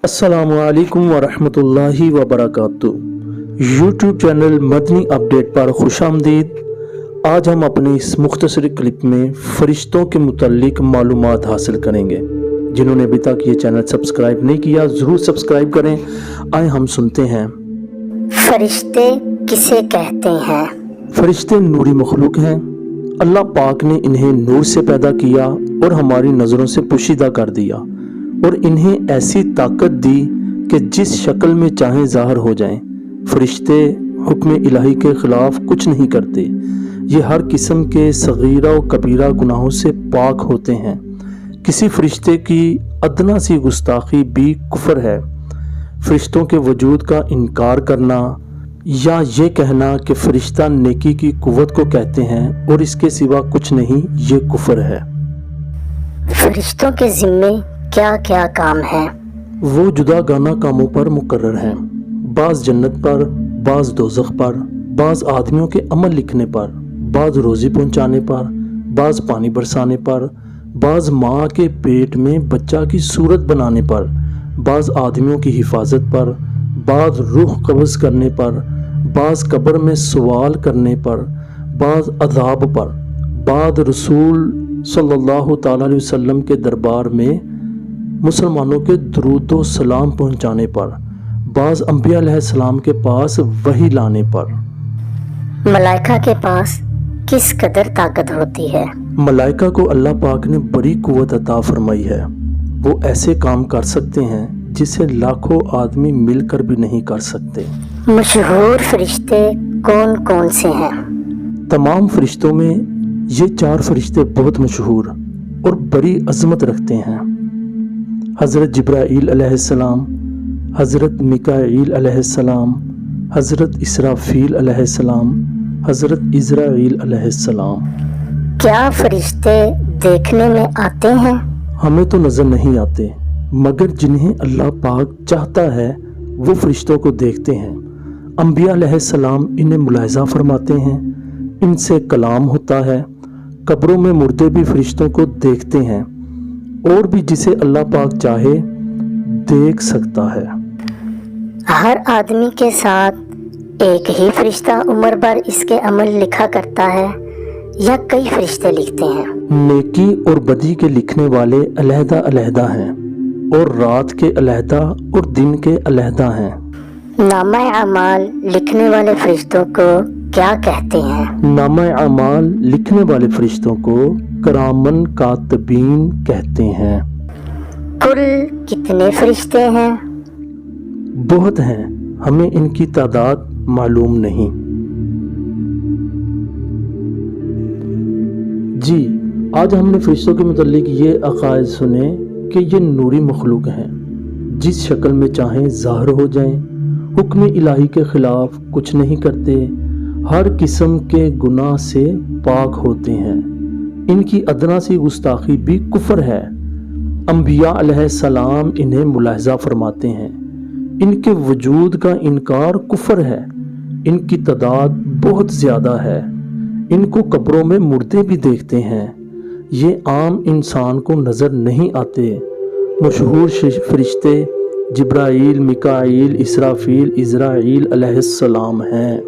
अस्सलामु अलैकुम वरहमतुल्लाहि वबरकातुहू। यूट्यूब चैनल मदनी अपडेट पर खुशामदीद। आज हम अपनी इस मुख्तसर क्लिप में फ़रिश्तों के मुतल्लिक मालूमात हासिल करेंगे। जिन्होंने अभी तक ये चैनल सब्सक्राइब नहीं किया ज़रूर सब्सक्राइब करें। आए हम सुनते हैं। फरिश्ते किसे कहते हैं? फरिश्ते नूरी मखलूक हैं। अल्लाह पाक ने इन्हें नूर से पैदा किया और हमारी नज़रों से पोशीदा कर दिया और इन्हें ऐसी ताकत दी कि जिस शक्ल में चाहें ज़ाहिर हो जाएं। फरिश्ते हुक्म इलाही के ख़िलाफ़ कुछ नहीं करते। ये हर किस्म के सगीरा और कबीरा गुनाहों से पाक होते हैं। किसी फरिश्ते की अदना सी गुस्ताखी भी कुफ्र है। फरिश्तों के वजूद का इनकार करना या ये कहना कि फरिश्ता नेकी की कुव्वत को कहते हैं और इसके सिवा कुछ नहीं, ये कुफ्र है। फरिश्तों के ज़िम्मे क्या क्या काम है? वो जुदागाना कामों पर मुकर्रर हैं। बाज़ जन्नत पर, बाज़ दोज़ख पर, बाज़ आदमियों के अमल लिखने पर, बाज़ रोज़ी पहुँचाने पर, बाज़ पानी बरसाने पर, बाज़ माँ के पेट में बच्चा की सूरत बनाने पर, बाज़ आदमियों की हिफाजत पर, बाज़ रूह कब्ज़ करने पर, बाज़ कब्र में सवाल करने पर, बाज़ अज़ाब पर, बाज़ रसूल सल्लल्लाहु ताला अलैहि वसल्लम के दरबार में मुसलमानों के दुरूद व सलाम पहुँचाने पर, बाज़ अंबिया अलैहिस्सलाम के पास वही लाने पर। मलाइका के पास किस कदर ताकत होती है? मलाइका को अल्लाह पाक ने बड़ी कुव्वत अता फरमाई है। वो ऐसे काम कर सकते हैं जिसे लाखों आदमी मिलकर भी नहीं कर सकते। मशहूर फरिश्ते कौन कौन से हैं? तमाम फरिश्तों में ये 4 फरिश्ते बहुत मशहूर और बड़ी अजमत रखते हैं। हज़रत जिब्राईल अलैहिस्सलाम, हज़रत मिकाईल अलैहिस्सलाम, हज़रत इसराफील अलैहिस्सलाम, हज़रत इज़राईल अलैहिस्सलाम। क्या फरिश्ते देखने में आते हैं? हमें तो नज़र नहीं आते, मगर जिन्हें अल्लाह पाक चाहता है वो फरिश्तों को देखते हैं। अंबिया अलैहिस्सलाम इन्हें मुलाहिज़ा फरमाते हैं, इनसे कलाम होता है। कब्रों में मुर्दे भी फरिश्तों को देखते हैं और भी जिसे अल्लाह पाक चाहे देख सकता है। हर आदमी के साथ एक ही फरिश्ता उम्र भर इसके अमल लिखा करता है या कई फरिश्ते लिखते हैं? नेकी और बदी के लिखने वाले अलहदा अलहदा हैं और रात के अलहदा और दिन के अलहदा हैं। नामा अमाल लिखने वाले फरिश्तों को क्या कहते हैं? नामा अमाल लिखने वाले फरिश्तों को करामन कातबीन कहते हैं। कुल कितने फरिश्ते हैं? बहुत हैं, हमें इनकी तादाद मालूम नहीं। जी, आज हमने फरिश्तों के मुतल्लिक ये अक़ाइद सुने कि ये नूरी मखलूक हैं, जिस शक्ल में चाहें ज़ाहिर हो जाएं, हुक्म इलाही के ख़िलाफ़ कुछ नहीं करते, हर किस्म के गुनाह से पाक होते हैं। इनकी अदना सी गुस्ताखी भी कुफ्र है। अंबिया अलैहिस्सलाम इन्हें मुलाहिज़ा फरमाते हैं। इनके वजूद का इनकार कुफ्र है। इनकी तादाद बहुत ज़्यादा है। इनको कब्रों में मुर्दे भी देखते हैं। ये आम इंसान को नज़र नहीं आते। मशहूर फरिश्ते जिब्राईल, मिकाईल, इसराफील, इज़राईल अलैहिस्सलाम हैं।